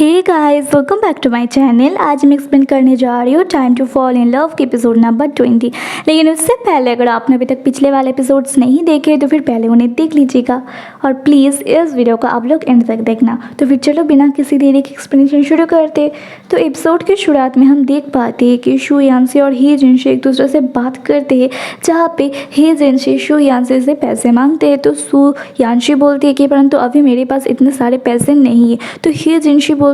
Hey guys, welcome back to my channel. आज मैं explain करने जा रही हूँ time to fall in love के एपिसोड नंबर 20। लेकिन उससे पहले अगर आपने अभी तक पिछले वाले एपिसोड्स नहीं देखे तो फिर पहले उन्हें देख लीजिएगा और प्लीज़ इस वीडियो को आप लोग एंड तक देखना। तो फिर चलो बिना किसी देरी के एक्सप्लेनेशन शुरू करते। तो एपिसोड की शुरुआत में हम देख पाते हैं कि शू यानसी और ही जिनसे एक दूसरे से बात करते हैं, जहाँ पे ही जिनसे शू यानसी से पैसे मांगते हैं। तो शू यानसी बोलती है कि परंतु अभी मेरे पास इतने सारे पैसे नहीं है। तो ही जिनसी बोलते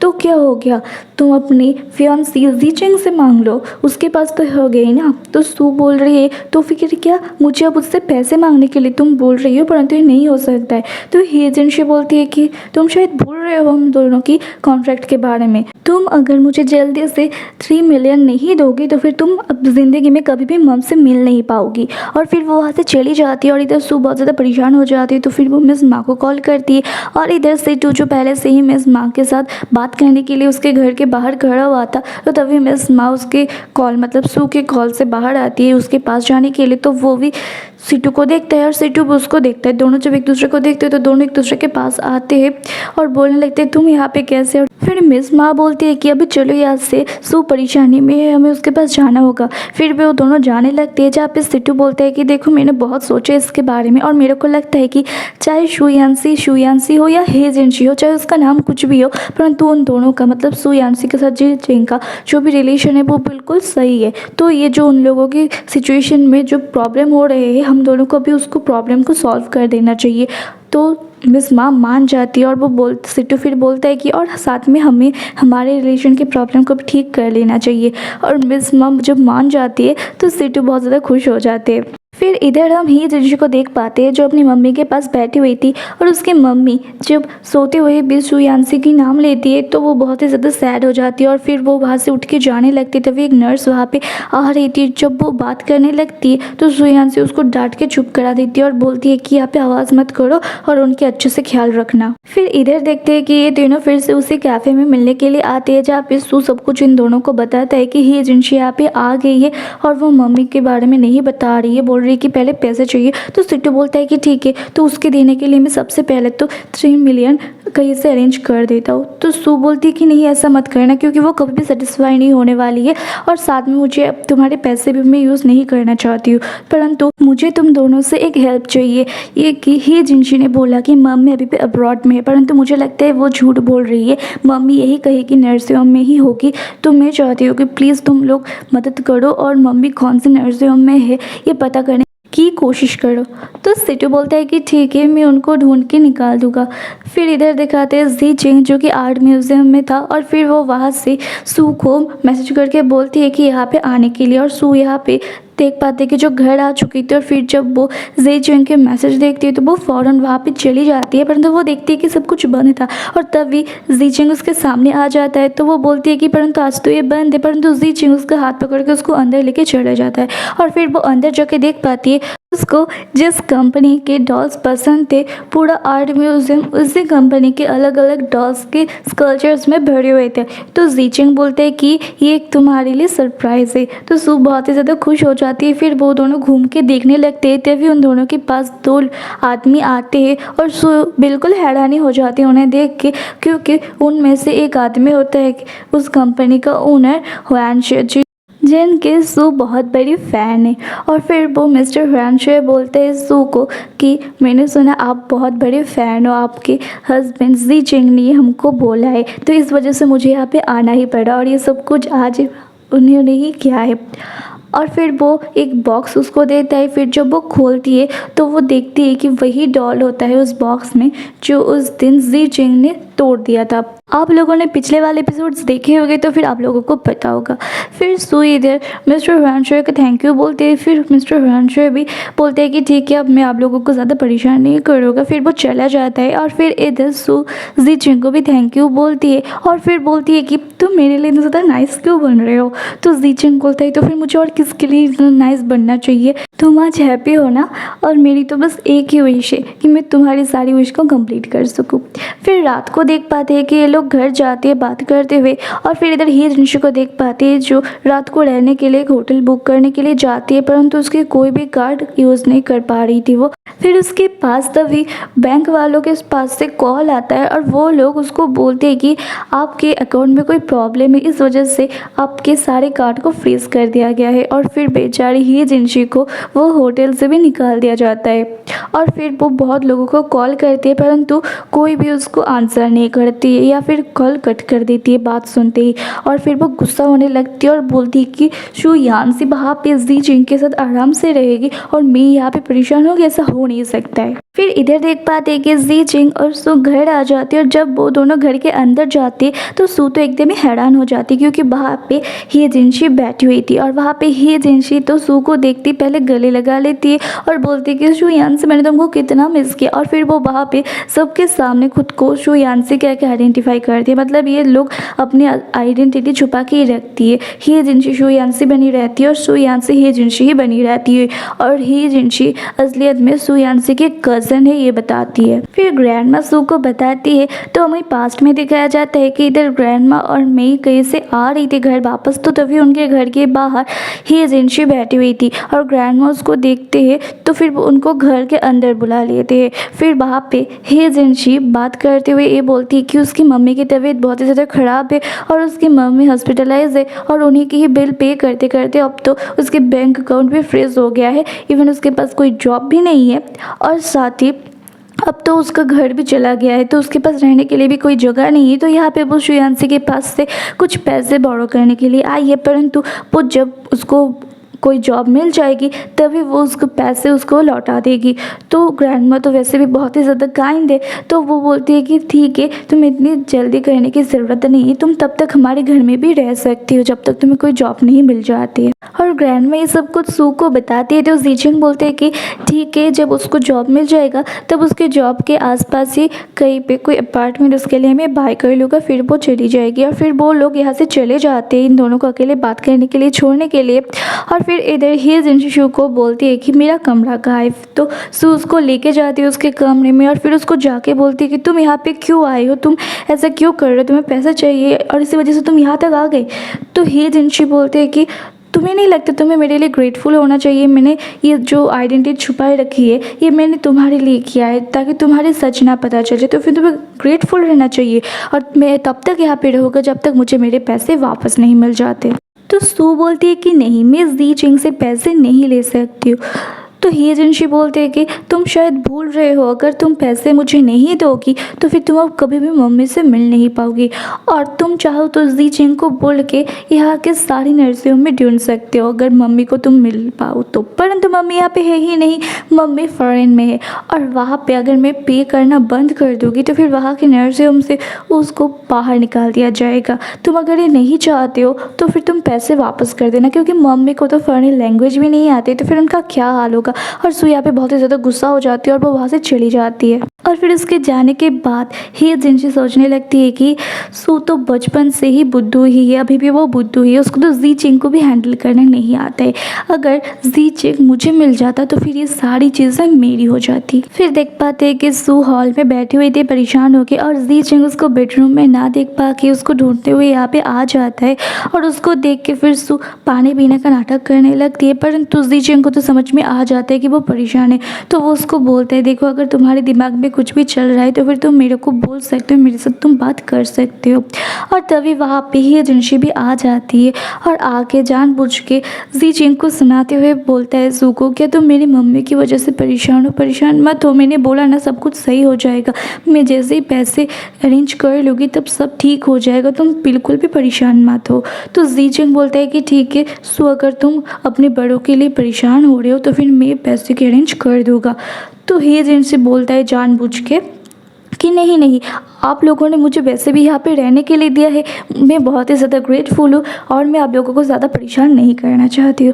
तो क्या हो गया, तुम अपनी फियांसी जीचेंग से मांग लो, उसके पास तो हो गई ना। तो सू बोल रही है तो फिर क्या मुझे अब उससे पैसे मांगने के लिए तुम बोल रही हो, परंतु ये नहीं हो सकता है। तो ही जिनसी बोलती है कि तुम शायद भूल रहे हो हम दोनों की कॉन्ट्रैक्ट के बारे में। तुम अगर मुझे जल्दी से 3 मिलियन नहीं दोगी तो फिर तुम अब ज़िंदगी में कभी भी मम से मिल नहीं पाओगी। और फिर वो वहाँ से चली जाती है और इधर सू बहुत ज़्यादा परेशान हो जाती है। तो फिर वो मिस माँ को कॉल करती है और इधर से टू जो पहले से ही मिस माँ के साथ बात करने के लिए उसके घर के बाहर खड़ा हुआ था, तो तभी मिस माँ उसके कॉल मतलब सू के कॉल से बाहर आती है उसके पास जाने के लिए। तो वो भी सीटू को देखता है और सीटू भी उसको देखता है। दोनों जब एक दूसरे को देखते हैं तो दोनों एक दूसरे के पास आते हैं और बोलने लगते हैं तुम यहाँ पे कैसे हो। फिर मिस माँ बोलती है कि अभी चलो यहाँ से, सू परेशानी में है, हमें उसके पास जाना होगा। फिर भी वो दोनों जाने लगते हैं, जहाँ पे सीटू बोलता है कि देखो मैंने बहुत सोचा इसके बारे में और मेरे को लगता है कि चाहे शू यानसी हो या हे जिनसी हो, चाहे उसका नाम कुछ भी हो, परंतु उन दोनों का मतलब शू यानसी के साथ जी जिंग का जो भी रिलेशन है वो बिल्कुल सही है। तो ये जो उन लोगों की सिचुएशन में जो प्रॉब्लम हो रहे हैं, हम दोनों को भी उसको प्रॉब्लम को सॉल्व कर देना चाहिए। तो मिस माँ मान जाती है और वो सिट्टू फिर बोलता है कि और साथ में हमें हमारे रिलेशन की प्रॉब्लम को भी ठीक कर लेना चाहिए। और मिस माँ जब मान जाती है तो सिट्टू बहुत ज़्यादा खुश हो जाते हैं। फिर इधर हम ही जिनसी को देख पाते हैं जो अपनी मम्मी के पास बैठी हुई थी और उसकी मम्मी जब सोते हुए भी शू यानसी की नाम लेती है तो वो बहुत ही ज़्यादा सैड हो जाती है और फिर वो वहाँ से उठ के जाने लगती है। तभी एक नर्स वहाँ पे आ रही थी, जब वो बात करने लगती है तो शू यानसी उसको डांट के चुप करा देती है और बोलती है कि यहाँ पे आवाज़ मत करो और उनके अच्छे से ख्याल रखना। फिर इधर देखते हैं कि ये दोनों फिर से उसी कैफ़े में मिलने के लिए आते हैं, जहाँ पे शू सब कुछ इन दोनों को बताता है कि ही जिनसी यहाँ पे आ गई है और वो मम्मी के बारे में नहीं बता रही है, बोल रही है कि पहले पैसे चाहिए। तो सिट्टू बोलता है कि ठीक है, तो उसके देने के लिए मैं सबसे पहले तो 3 मिलियन कहीं से अरेंज कर देता हूँ। तो सू बोलती है कि नहीं ऐसा मत करना, क्योंकि वो कभी भी सेटिस्फाई नहीं होने वाली है और साथ में मुझे अब तुम्हारे पैसे भी मैं यूज़ नहीं करना चाहती हूँ, परंतु मुझे तुम दोनों से एक हेल्प चाहिए। ये कि ही जिनसी ने बोला कि मम्मी अभी भी अब्रॉड में है, परंतु मुझे लगता है वो झूठ बोल रही है, मम्मी यही कही कि नर्सिंग होम में ही होगी। तो मैं चाहती हूँ कि प्लीज़ तुम लोग मदद करो और मम्मी कौन से नर्सिंग होम में है ये पता करने की कोशिश करो। तो सिट्टू बोलता है कि ठीक है, मैं उनको ढूंढ के निकाल दूंगा। फिर इधर दिखाते हैं जी जिंग जो कि आर्ट म्यूज़ियम में था और फिर वो वहाँ से सू को मैसेज करके बोलती है कि यहाँ पे आने के लिए, और सू यहाँ पे देख पाते कि जो घर आ चुकी थी। और फिर जब वो जी जिंग के मैसेज देखती है तो वो फ़ौरन वहाँ पे चली जाती है, परंतु वो देखती है कि सब कुछ बंद था और तभी जी जिंग उसके सामने आ जाता है। तो वो बोलती है कि परंतु आज तो ये बंद है, परंतु जी जिंग उसका हाथ पकड़ के उसको अंदर लेके चला जाता है। और फिर वो अंदर जाके देख पाती है उसको जिस कंपनी के डॉल्स पसंद थे, पूरा आर्ट म्यूज़ियम उसी कंपनी के अलग अलग डॉल्स के स्कल्पचर्स में भरे हुए थे। तो जी जिंग बोलते हैं कि ये एक तुम्हारे लिए सरप्राइज़ है। तो सू बहुत ही ज़्यादा खुश हो जाती है। फिर वो दोनों घूम के देखने लगते हैं, तभी उन दोनों के पास 2 आदमी आते हैं और सू बिल्कुल हैरानी हो जाती है उन्हें देख के, क्योंकि उनमें से एक आदमी होता है उस कंपनी का ओनर हुआनशे, जिनके सू बहुत बड़ी फ़ैन है। और फिर वो मिस्टर हुआनशे बोलते हैं सू को कि मैंने सुना आप बहुत बड़े फ़ैन हो, आपके हस्बैंड जी जिंग ने हमको बोला है, तो इस वजह से मुझे यहाँ पे आना ही पड़ा और ये सब कुछ आज उन्होंने ही किया है। और फिर वो एक बॉक्स उसको देता है। फिर जब वो खोलती है तो वो देखती है कि वही डॉल होता है उस बॉक्स में जो उस दिन जी जिंग ने तोड़ दिया था। आप लोगों ने पिछले वाले एपिसोड्स देखे होंगे तो फिर आप लोगों को पता होगा। फिर सू इधर मिस्टर हुआनशे को थैंक यू बोलते हैं। फिर मिस्टर हुआनशे भी बोलते हैं कि ठीक है, अब मैं आप लोगों को ज़्यादा परेशान नहीं करूँगा। फिर वो चला जाता है और फिर इधर सू जी जिंग को भी थैंक यू बोलती है और फिर बोलती है कि तुम मेरे लिए इतना ज़्यादा नाइस क्यों बन रहे हो। तो जी जिंग बोलता है तो फिर मुझे और किसके लिए इतना नाइस बनना चाहिए, तुम आज हैप्पी हो ना, और मेरी तो बस एक ही विश है कि मैं तुम्हारी सारी विश को कंप्लीट कर सकूँ। फिर रात को देख पाते हैं कि ये लोग घर जाते हैं बात करते हुए और फिर इधर ही जिनसी को देख पाते हैं जो रात को रहने के लिए एक होटल बुक करने के लिए जाती है, परंतु उसकी कोई भी कार्ड यूज़ नहीं कर पा रही थी वो। फिर उसके पास तभी बैंक वालों के पास से कॉल आता है और वो लोग उसको बोलते हैं कि आपके अकाउंट में कोई प्रॉब्लम है, इस वजह से आपके सारे कार्ड को फ्रीज़ कर दिया गया है। और फिर बेचारी ही जिनशी को वो होटल से भी निकाल दिया जाता है। और फिर वो बहुत लोगों को कॉल करती है, परंतु कोई भी उसको आंसर नहीं करती है या फिर कॉल कट कर देती है बात सुनते ही। और फिर वो गुस्सा होने लगती है और बोलती है कि शू यानसी वहाँ पे जी जिंग के साथ आराम से रहेगी और मैं यहाँ पे परेशान होगी, ऐसा हो नहीं सकता है। फिर इधर देख पाते हैं कि जी जिंग और सू घर आ जाती है और जब वो दोनों घर के अंदर जाती है तो सू तो एकदम ही हैरान हो जाती है, क्योंकि वहाँ पे ही जिनशी बैठी हुई थी। और वहाँ पे ही जिनशी तो सू को देखती पहले गले लगा लेती है और बोलती है कि शू यान से मैंने तुमको कितना मिस किया। और फिर वो वहाँ पे सबके सामने खुद को शू यान से कह के आइडेंटिफाई करती है। मतलब ये लोग अपनी आइडेंटिटी छुपा के ही रखती है। ही जिनशी शू यान से बनी रहती है और शू यान से ही जिनशी ही बनी रहती है। और ही जिनशी असलियत में शू यान से के कज़न है, ये बताती है। फिर ग्रैंडमा सू को बताती है तो हमें पास्ट में दिखाया जाता है कि इधर ग्रैंडमा और मई कहीं से आ रही थी घर वापस, तो तभी उनके घर के बाहर ही जिनशी बैठी हुई थी और ग्रैंडमा उसको देखते हैं तो फिर वो उनको घर के अंदर बुला लेते हैं। फिर वहाँ पे ही जिनशी बात करते हुए ये बोलती है कि उसकी मम्मी की तबीयत बहुत ही ज़्यादा ख़राब है और उसकी मम्मी हॉस्पिटलाइज है और उन्हीं की ही बिल पे करते करते अब तो उसके बैंक अकाउंट भी फ्रीज हो गया है। इवन उसके पास कोई जॉब भी नहीं है और साथ ही अब तो उसका घर भी चला गया है, तो उसके पास रहने के लिए भी कोई जगह नहीं है। तो यहाँ पे वो शुयांसी के पास से कुछ पैसे बोरो करने के लिए आई है, परंतु वो जब उसको कोई जॉब मिल जाएगी तभी वो उसको पैसे उसको लौटा देगी। तो ग्रैंडमा तो वैसे भी बहुत ही ज़्यादा काइंड है, तो वो बोलती है कि ठीक है, तुम्हें इतनी जल्दी करने की ज़रूरत नहीं है, तुम तब तक हमारे घर में भी रह सकती हो जब तक तुम्हें कोई जॉब नहीं मिल जाती है। और ग्रैंडमा ये सब कुछ सू को बताती है तो जीचिंग बोलते हैं कि ठीक है, जब उसको जॉब मिल जाएगा तब उसके जॉब के आसपास ही कहीं पे कोई अपार्टमेंट उसके लिए मैं बाय कर लूँगा, फिर वो चली जाएगी। और फिर वो लोग यहाँ से चले जाते हैं इन दोनों को अकेले बात करने के लिए छोड़ने के लिए। और फिर इधर ही जिनशी शू को बोलती है कि मेरा कमरा कहाँ है, तो सू उसको लेके जाती है उसके कमरे में और फिर उसको जाके बोलती है कि तुम यहाँ पे क्यों आई हो, तुम ऐसा क्यों कर रहे हो, तुम्हें पैसा चाहिए और इसी वजह से तुम यहाँ तक आ गए। तो ही जिनशी बोलते हैं कि तुम्हें नहीं लगता तुम्हें मेरे लिए ग्रेटफुल होना चाहिए, मैंने ये जो आइडेंटिटी छुपाए रखी है ये मैंने तुम्हारे लिए किया है ताकि तुम्हारे सच ना पता चले, तो फिर तुम्हें ग्रेटफुल रहना चाहिए और मैं तब तक यहाँ पे रहूँगा जब तक मुझे मेरे पैसे वापस नहीं मिल जाते। तो सू बोलती है कि नहीं, मैं जी चिंग से पैसे नहीं ले सकती हूँ। तो ही जिनशी बोलते हैं कि तुम शायद भूल रहे हो, अगर तुम पैसे मुझे नहीं दोगी तो फिर तुम अब कभी भी मम्मी से मिल नहीं पाओगी और तुम चाहो तो जी चिंग को बोल के यहाँ के सारी नर्सिंग में ढूंढ सकते हो अगर मम्मी को तुम मिल पाओ तो, परंतु मम्मी यहाँ पे है ही नहीं, मम्मी फॉरेन में है और वहाँ पे अगर मैं पे करना बंद कर दूँगी तो फिर वहाँ के नर्सिंग से उसको बाहर निकाल दिया जाएगा। तुम अगर ये नहीं चाहते हो तो फिर तुम पैसे वापस कर देना, क्योंकि मम्मी को तो फॉरेन लैंग्वेज भी नहीं आती, तो फिर उनका क्या हाल होगा। और सू यहाँ पे बहुत ही ज़्यादा गुस्सा हो जाती है और वो वहाँ से चली जाती है। और फिर उसके जाने के बाद ही जिनशी सोचने लगती है कि सू तो बचपन से ही बुद्धू ही है, अभी भी वो बुद्धू ही है, उसको तो जी चिंग को भी हैंडल करना नहीं आता है। अगर जी चिंग मुझे मिल जाता तो फिर ये सारी चीज़ें मेरी हो जाती। फिर देख पाते हैं कि सू हॉल में बैठी हुई थी परेशान होकर और जी चिंग उसको बेडरूम में ना देख पा के उसको ढूंढते हुए यहाँ पे आ जाता है और उसको देख के फिर सू पानी पीने का नाटक करने लगती है, परंतु जी चिंग को तो समझ में आ जाता है कि वो परेशान है। तो वो उसको बोलता है देखो, अगर तुम्हारे दिमाग में कुछ भी चल रहा है तो फिर तुम मेरे को बोल सकते हो, मेरे साथ तुम बात कर सकते हो। और तभी वहाँ पे ही जिनशी भी आ जाती है और आके जानबूझ के जी चिंग को सुनाते हुए बोलता है सू को, क्या तुम मेरी मम्मी की वजह से परेशान हो, परेशान मत हो, मैंने बोला ना सब कुछ सही हो जाएगा, मैं जैसे ही पैसे अरेंज कर लूँगी तब सब ठीक हो जाएगा, तुम बिल्कुल भी परेशान मत हो। तो जी चिंग बोलता है कि ठीक है सू, अगर तुम अपने बड़ों के लिए परेशान हो रहे हो तो फिर मैं पैसे के अरेंज कर दूँगा। तो ही जिनसे बोलता है जानबूझ के कि नहीं नहीं, आप लोगों ने मुझे वैसे भी यहाँ पे रहने के लिए दिया है, मैं बहुत ही ज़्यादा ग्रेटफुल हूँ और मैं आप लोगों को ज़्यादा परेशान नहीं करना चाहती हूँ।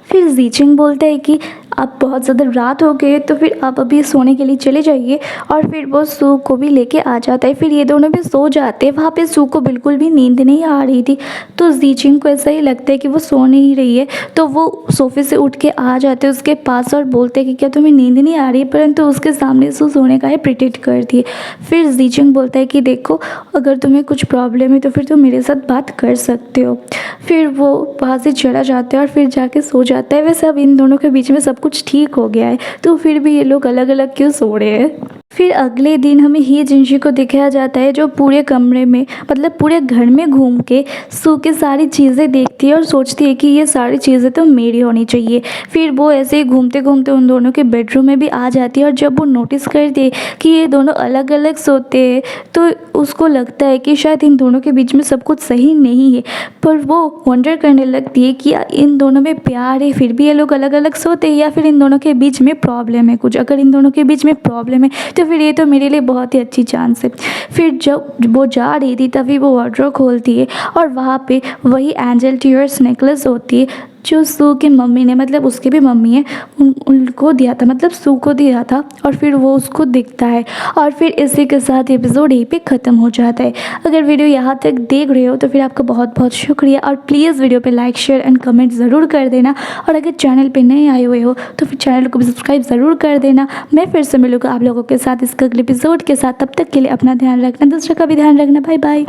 फिर जी चिंग बोलता है कि अब बहुत ज़्यादा रात हो गई तो फिर आप अभी सोने के लिए चले जाइए और फिर वो सू को भी लेके आ जाता है। फिर ये दोनों भी सो जाते हैं। वहाँ पे सू को बिल्कुल भी नींद नहीं आ रही थी, तो जी चिंग को ऐसा ही लगता है कि वो सो नहीं रही है, तो वो सोफे से उठ के आ जाते हैं उसके पास और बोलते हैं कि क्या तुम्हें नींद नहीं आ रही है, परंतु उसके सामने सू सोने का ही प्रिटेंड करती है। फिर जी चिंग बोलता है कि देखो, अगर तुम्हें कुछ प्रॉब्लम है तो फिर तुम मेरे साथ बात कर सकते हो। फिर वो वहाँ से चला जाता है और फिर जाके सो जाता है। वैसे अब इन दोनों के बीच में सब कुछ ठीक हो गया है, तो फिर भी ये लोग अलग अलग क्यों सो रहे हैं। फिर अगले दिन हमें ही जिनशी को दिखाया जाता है जो पूरे कमरे में मतलब पूरे घर में घूम के सू के सारी चीज़ें देखती है और सोचती है कि ये सारी चीज़ें तो मेरी होनी चाहिए। फिर वो ऐसे ही घूमते घूमते उन दोनों के बेडरूम में भी आ जाती है और जब वो नोटिस करती है कि ये दोनों अलग अलग सोते हैं तो उसको लगता है कि शायद इन दोनों के बीच में सब कुछ सही नहीं है। पर वो वंडर करने लगती है कि इन दोनों में प्यार है फिर भी ये लोग अलग अलग सोते हैं या फिर इन दोनों के बीच में प्रॉब्लम है कुछ। अगर इन दोनों के बीच में प्रॉब्लम है तो फिर ये तो मेरे लिए बहुत ही अच्छी चांस है। फिर जब वो जा रही थी तभी वो वार्डरोब खोलती है और वहाँ पे वही एंजल टीयर्स नेकलेस होती है जो सू की मम्मी ने मतलब उसकी भी मम्मी है उनको दिया था, मतलब सू को दिया था। और फिर वो उसको दिखता है और फिर इसी के साथ एपिसोड यहीं पे ख़त्म हो जाता है। अगर वीडियो यहाँ तक देख रहे हो तो फिर आपका बहुत बहुत शुक्रिया और प्लीज़ वीडियो पे लाइक शेयर एंड कमेंट ज़रूर कर देना। और अगर चैनल पे नए आए हुए हो तो फिर चैनल को भी सब्सक्राइब ज़रूर कर देना। मैं फिर से मिलूँगा आप लोगों के साथ इसके अगले एपिसोड के साथ। तब तक के लिए अपना ध्यान रखना, दूसरे का भी ध्यान रखना। Bye bye.